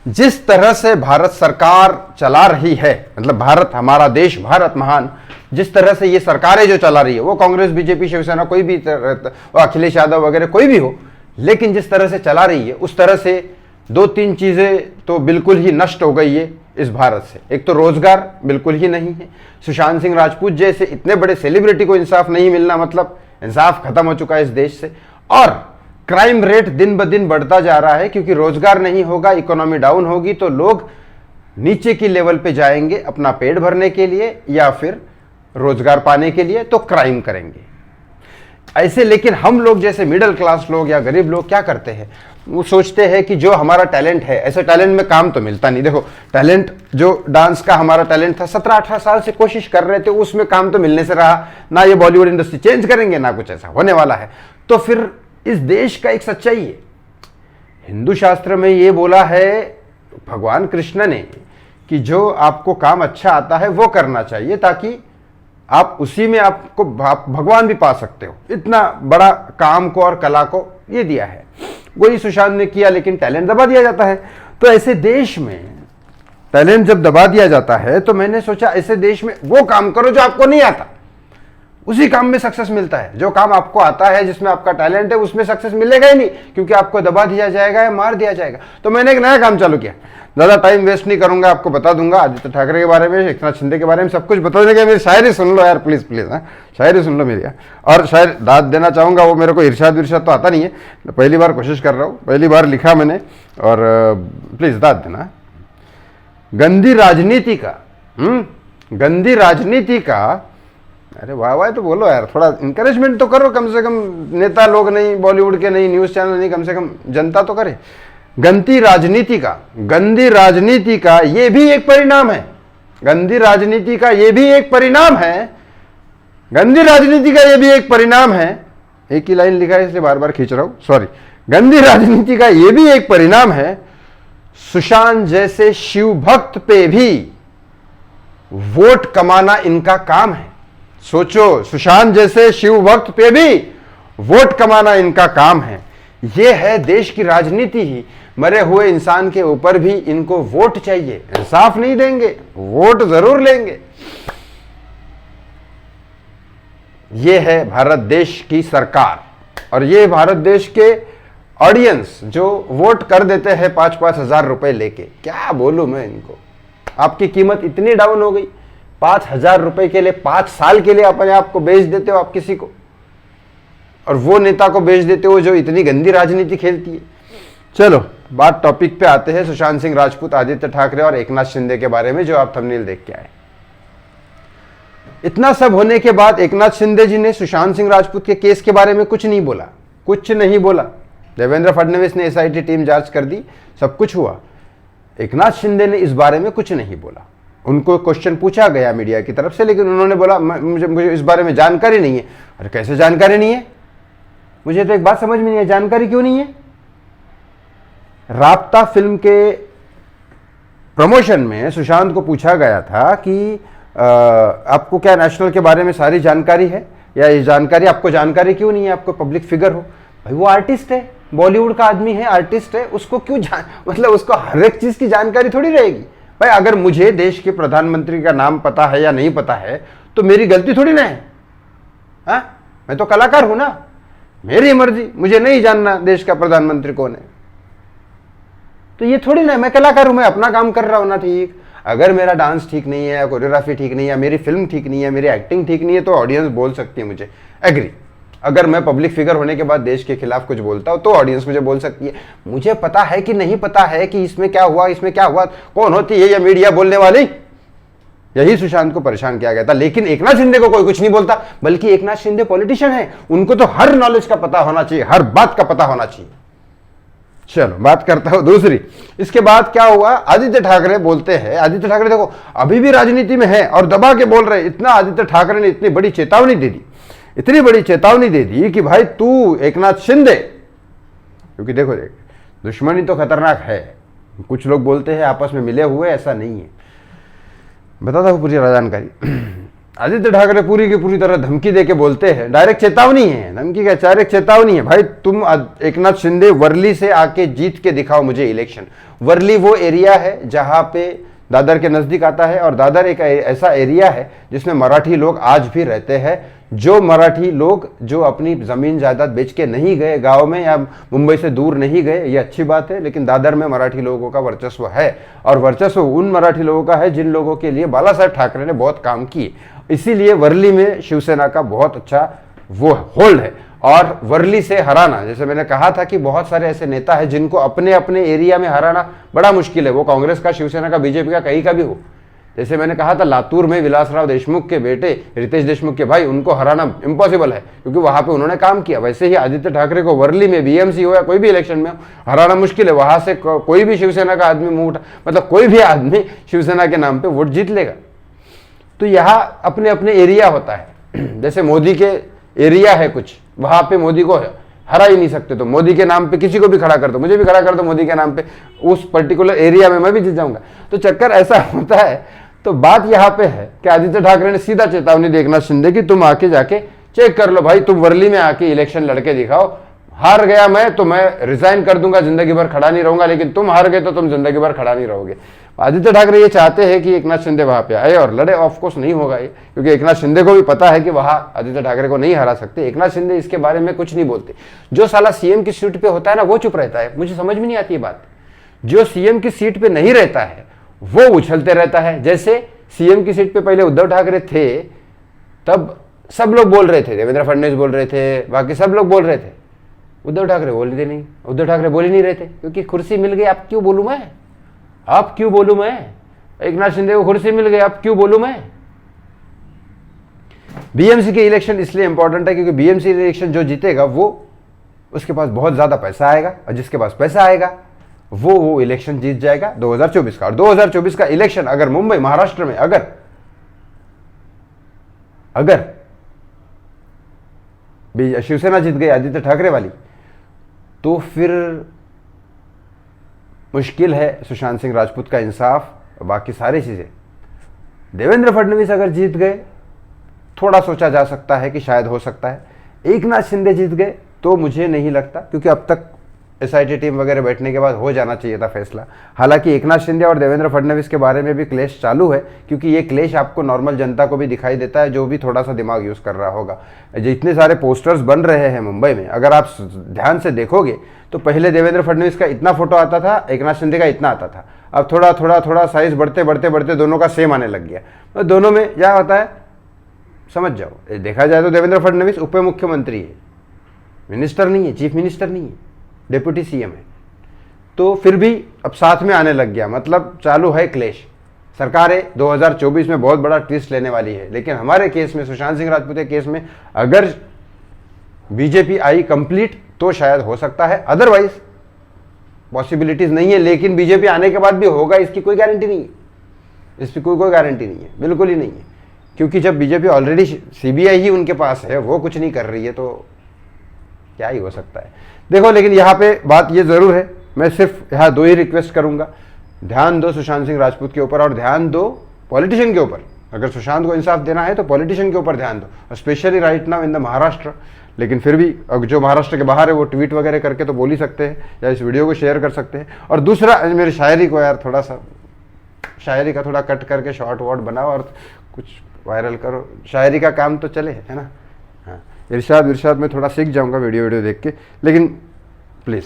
जिस तरह से भारत सरकार चला रही है, मतलब भारत हमारा देश, भारत महान, जिस तरह से ये सरकारें जो चला रही है, वो कांग्रेस, बीजेपी, शिवसेना, कोई भी, अखिलेश यादव वगैरह कोई भी हो, लेकिन जिस तरह से चला रही है उस तरह से दो तीन चीजें तो बिल्कुल ही नष्ट हो गई है इस भारत से। एक तो रोजगार बिल्कुल ही नहीं है। सुशांत सिंह राजपूत जैसे इतने बड़े सेलिब्रिटी को इंसाफ नहीं मिलना, मतलब इंसाफ खत्म हो चुका है इस देश से। और क्राइम रेट दिन ब दिन बढ़ता जा रहा है, क्योंकि रोजगार नहीं होगा, इकोनॉमी डाउन होगी, तो लोग नीचे की लेवल पे जाएंगे अपना पेट भरने के लिए या फिर रोजगार पाने के लिए, तो क्राइम करेंगे ऐसे। लेकिन हम लोग जैसे मिडिल क्लास लोग या गरीब लोग क्या करते हैं, वो सोचते हैं कि जो हमारा टैलेंट है, ऐसे टैलेंट में काम तो मिलता नहीं। देखो टैलेंट जो डांस का हमारा टैलेंट था, 17-18 साल से कोशिश कर रहे थे, उसमें काम तो मिलने से रहा ना। ये बॉलीवुड इंडस्ट्री चेंज करेंगे ना कुछ ऐसा होने वाला है। तो फिर इस देश का एक सच्चाई है, हिंदू शास्त्र में ये बोला है भगवान कृष्ण ने कि जो आपको काम अच्छा आता है वो करना चाहिए, ताकि आप उसी में आप भगवान भी पा सकते हो। इतना बड़ा काम को और कला को ये दिया है, वही सुशांत ने किया, लेकिन टैलेंट दबा दिया जाता है। तो ऐसे देश में टैलेंट जब दबा दिया जाता है, तो मैंने सोचा ऐसे देश में वो काम करो जो आपको नहीं आता, उसी काम में सक्सेस मिलता है। जो काम आपको आता है, जिसमें आपका टैलेंट है, उसमें सक्सेस मिलेगा ही नहीं, क्योंकि आपको दबा दिया जाएगा या मार दिया जाएगा। तो मैंने एक नया काम चालू किया, ज़्यादा टाइम वेस्ट नहीं करूंगा, आपको बता दूंगा आदित्य ठाकरे के बारे में, एकनाथ शिंदे के बारे में, सब कुछ बता देंगे। मेरी शायरी सुन लो यार, प्लीज़ प्लीज़, हाँ शायरी सुन लो मेरी। और शायद दाद देना चाहूँगा, वो मेरे को इरशाद विरशाद तो आता नहीं है, पहली बार कोशिश कर रहा हूँ, पहली बार लिखा मैंने, और प्लीज़ दाद देना। गंदी राजनीति का, गंदी राजनीति का, अरे वाह वाह तो बोलो यार, थोड़ा इंकरेजमेंट तो करो कम से कम। नेता लोग नहीं, बॉलीवुड के नहीं, न्यूज़ चैनल नहीं, कम से कम जनता तो करे। गंदी राजनीति का ये भी एक परिणाम है, गंदी राजनीति का ये भी एक परिणाम है, गंदी राजनीति का ये भी एक परिणाम है। एक ही लाइन लिखा है इसलिए बार बार खींच रहा हूं, सॉरी। गंदी राजनीति का ये भी एक परिणाम है, सुशांत जैसे शिव भक्त पे भी वोट कमाना इनका काम है। सोचो, सुशांत जैसे शिव भक्त पे भी वोट कमाना इनका काम है। ये है देश की राजनीति ही। मरे हुए इंसान के ऊपर भी इनको वोट चाहिए, इंसाफ नहीं देंगे, वोट जरूर लेंगे। ये है भारत देश की सरकार, और ये भारत देश के ऑडियंस जो वोट कर देते हैं 5-5 हजार रुपए लेके। क्या बोलूं मैं इनको, आपकी कीमत इतनी डाउन हो गई, 5,000 रुपए के लिए 5 साल के लिए अपने आप को बेच देते हो आप किसी को, और वो नेता को बेच देते हो जो इतनी गंदी राजनीति खेलती है। चलो बात टॉपिक पे आते हैं, सुशांत सिंह राजपूत, आदित्य ठाकरे और एकनाथ शिंदे के बारे में, जो आप थंबनेल देख के आए। इतना सब होने के बाद एकनाथ शिंदे जी ने सुशांत सिंह राजपूत के केस के बारे में कुछ नहीं बोला, कुछ नहीं बोला। देवेंद्र फडणवीस ने एसआईटी टीम जांच कर दी, सब कुछ हुआ। एकनाथ शिंदे ने इस बारे में कुछ नहीं बोला। उनको क्वेश्चन पूछा गया मीडिया की तरफ से, लेकिन उन्होंने बोला मुझे इस बारे में जानकारी नहीं है। अरे कैसे जानकारी नहीं है, मुझे तो एक बात समझ में नहीं है, जानकारी क्यों नहीं है? राब्ता फिल्म के प्रमोशन में सुशांत को पूछा गया था कि आपको क्या नेशनल के बारे में सारी जानकारी है, या ये जानकारी आपको जानकारी क्यों नहीं है, आपको पब्लिक फिगर हो। भाई वो आर्टिस्ट है, बॉलीवुड का आदमी है, आर्टिस्ट है, उसको क्यों मतलब उसको हर एक चीज की जानकारी थोड़ी रहेगी। भाई अगर मुझे देश के प्रधानमंत्री का नाम पता है या नहीं पता है तो मेरी गलती थोड़ी ना है। हाँ, मैं तो कलाकार हूं ना, मेरी मर्जी, मुझे नहीं जानना देश का प्रधानमंत्री कौन है, तो ये थोड़ी ना, मैं कलाकार हूं, मैं अपना काम कर रहा हूं ना। ठीक, अगर मेरा डांस ठीक नहीं है, या कोरियोग्राफी ठीक नहीं है, मेरी फिल्म ठीक नहीं है, मेरी एक्टिंग ठीक नहीं है, तो ऑडियंस बोल सकती है मुझे, एग्री। अगर मैं पब्लिक फिगर होने के बाद देश के खिलाफ कुछ बोलता हूं तो ऑडियंस मुझे बोल सकती है। मुझे पता है कि नहीं पता है कि इसमें क्या हुआ, इसमें क्या हुआ, कौन होती है ये मीडिया बोलने वाली। यही सुशांत को परेशान किया गया था, लेकिन एकनाथ शिंदे को कोई कुछ नहीं बोलता। बल्कि एकनाथ शिंदे पॉलिटिशियन है, उनको तो हर नॉलेज का पता होना चाहिए, हर बात का पता होना चाहिए। चलो बात करता हूं दूसरी। इसके बाद क्या हुआ, आदित्य ठाकरे बोलते हैं, आदित्य ठाकरे देखो अभी भी राजनीति में है और दबा के बोल रहे हैं। इतना आदित्य ठाकरे ने इतनी बड़ी चेतावनी दे दी, इतनी बड़ी चेतावनी दे दी कि भाई तू एकनाथ शिंदे, क्योंकि देखो देख दुश्मनी तो खतरनाक है। कुछ लोग बोलते हैं आपस में मिले हुए, ऐसा नहीं है। बताता हूं पूरी जानकारी। आदित्य ठाकरे पूरी की पूरी तरह धमकी देके बोलते हैं, डायरेक्ट चेतावनी है, धमकी क्या, डायरेक्ट चेतावनी है, भाई तुम एकनाथ शिंदे वर्ली से आके जीत के दिखाओ मुझे इलेक्शन। वर्ली वो एरिया है जहां पे दादर के नजदीक आता है, और दादर एक ऐसा एरिया है जिसमें मराठी लोग आज भी रहते हैं। जो मराठी लोग जो अपनी जमीन जायदाद बेच के नहीं गए गांव में या मुंबई से दूर नहीं गए, ये अच्छी बात है, लेकिन दादर में मराठी लोगों का वर्चस्व है, और वर्चस्व उन मराठी लोगों का है जिन लोगों के लिए बाला साहेब ठाकरे ने बहुत काम किए। इसीलिए वर्ली में शिवसेना का बहुत अच्छा वो होल्ड है। और वर्ली से हराना, जैसे मैंने कहा था कि बहुत सारे ऐसे नेता हैं जिनको अपने अपने एरिया में हराना बड़ा मुश्किल है, वो कांग्रेस का, शिवसेना का, बीजेपी का, कहीं का भी हो। जैसे मैंने कहा था लातूर में विलासराव देशमुख के बेटे रितेश देशमुख के भाई, उनको हराना इम्पॉसिबल है क्योंकि वहां पे उन्होंने काम किया। वैसे ही आदित्य ठाकरे को वर्ली में बीएमसी हो या कोई भी इलेक्शन में हराना मुश्किल है। वहां से कोई भी शिवसेना का आदमी मुंह उठा, मतलब कोई भी आदमी शिवसेना के नाम पे वोट जीत लेगा। तो यहाँ अपने अपने एरिया होता है। जैसे मोदी के एरिया है कुछ, वहां पे मोदी को हरा ही नहीं सकते, तो मोदी के नाम पे किसी को भी खड़ा कर दो, मुझे भी खड़ा कर दो मोदी के नाम पे, उस पर्टिकुलर एरिया में मैं भी जीत जाऊंगा। तो चक्कर ऐसा होता है। तो बात यहाँ पे है कि आदित्य ठाकरे ने सीधा चेतावनी दी एकनाथ शिंदे की, तुम आके जाके चेक कर लो भाई, तुम वर्ली में आके इलेक्शन लड़के दिखाओ। हार गया मैं तो मैं रिजाइन कर दूंगा, जिंदगी भर खड़ा नहीं रहूंगा, लेकिन तुम हार गए तो तुम जिंदगी भर खड़ा नहीं रहोगे। आदित्य ठाकरे ये चाहते हैं कि एकनाथ शिंदे वहां पे आए और लड़े। ऑफकोर्स नहीं होगा ये, क्योंकि एकनाथ शिंदे को भी पता है कि वहां आदित्य ठाकरे को नहीं हरा सकते। एकनाथ शिंदे इसके बारे में कुछ नहीं बोलते। जो साला सीएम की सीट पे होता है ना, वो चुप रहता है। मुझे समझ में नहीं आती ये बात। जो सीएम की सीट पे नहीं रहता है वो उछलते रहता है। जैसे सीएम की सीट पे पहले उद्धव ठाकरे थे, तब सब लोग बोल रहे थे, देवेंद्र फडणवीस बोल रहे थे, बाकी सब लोग बोल रहे थे, उद्धव ठाकरे बोलते नहीं। उद्धव ठाकरे बोल ही नहीं रहे थे क्योंकि कुर्सी मिल गई, आप क्यों बोलूं मैं, आप क्यों बोलूं मैं, एकनाथ शिंदे को कुर्सी मिल गई, आप क्यों बोलूं मैं। बीएमसी के इलेक्शन इसलिए इंपॉर्टेंट है क्योंकि बीएमसी इलेक्शन जो जीतेगा वो, उसके पास बहुत ज्यादा पैसा आएगा, और जिसके पास पैसा आएगा वो इलेक्शन जीत जाएगा 2024 का। और 2024 का इलेक्शन अगर मुंबई महाराष्ट्र में अगर शिवसेना जीत गई आदित्य ठाकरे वाली, तो फिर मुश्किल है सुशांत सिंह राजपूत का इंसाफ और बाकी सारी चीजें। देवेंद्र फडणवीस अगर जीत गए, थोड़ा सोचा जा सकता है कि शायद हो सकता है। एकनाथ शिंदे जीत गए तो मुझे नहीं लगता, क्योंकि अब तक एसआईटी टीम वगैरह बैठने के बाद हो जाना चाहिए था फैसला। हालांकि एकनाथ शिंदे और देवेंद्र फडणवीस के बारे में भी क्लेश चालू है, क्योंकि ये क्लेश आपको नॉर्मल जनता को भी दिखाई देता है, जो भी थोड़ा सा दिमाग यूज कर रहा होगा। जितने सारे पोस्टर्स बन रहे हैं मुंबई में, अगर आप ध्यान से देखोगे तो पहले देवेंद्र फडणवीस का इतना फोटो आता था, एकनाथ शिंदे का इतना आता था। अब थोड़ा थोड़ा थोड़ा साइज बढ़ते बढ़ते बढ़ते दोनों का सेम आने लग गया। तो दोनों में क्या होता है समझ जाओ। देखा जाए तो देवेंद्र फडणवीस उप मुख्यमंत्री है, मिनिस्टर नहीं है, चीफ मिनिस्टर नहीं है, डिप्टी सीएम है। तो फिर भी अब साथ में आने लग गया, मतलब चालू है क्लेश। सरकारें 2024 में बहुत बड़ा ट्विस्ट लेने वाली है। लेकिन हमारे केस में, सुशांत सिंह राजपूत के केस में, अगर बीजेपी आई कंप्लीट तो शायद हो सकता है, अदरवाइज पॉसिबिलिटीज नहीं है। लेकिन बीजेपी आने के बाद भी होगा इसकी कोई गारंटी नहीं है, इसकी कोई गारंटी नहीं है, बिल्कुल ही नहीं है। क्योंकि जब बीजेपी ऑलरेडी सीबीआई ही उनके पास है, वो कुछ नहीं कर रही है, तो क्या ही हो सकता है। देखो, लेकिन यहाँ पे बात ये जरूर है, मैं सिर्फ यहाँ दो ही रिक्वेस्ट करूंगा, ध्यान दो सुशांत सिंह राजपूत के ऊपर और ध्यान दो पॉलिटिशियन के ऊपर। अगर सुशांत को इंसाफ देना है तो पॉलिटिशियन के ऊपर ध्यान दो, specially right now in the Maharashtra. लेकिन फिर भी जो महाराष्ट्र के बाहर है वो ट्वीट वगैरह करके तो बोल ही सकते हैं, या इस वीडियो को शेयर कर सकते हैं। और दूसरा, मेरी शायरी को यार थोड़ा सा, शायरी का थोड़ा कट करके शॉर्ट वॉर्ट बनाओ और कुछ वायरल करो, शायरी का काम तो चले, है ना। हाँ, इरशाद में थोड़ा सीख जाऊंगा वीडियो देख के, लेकिन प्लीज़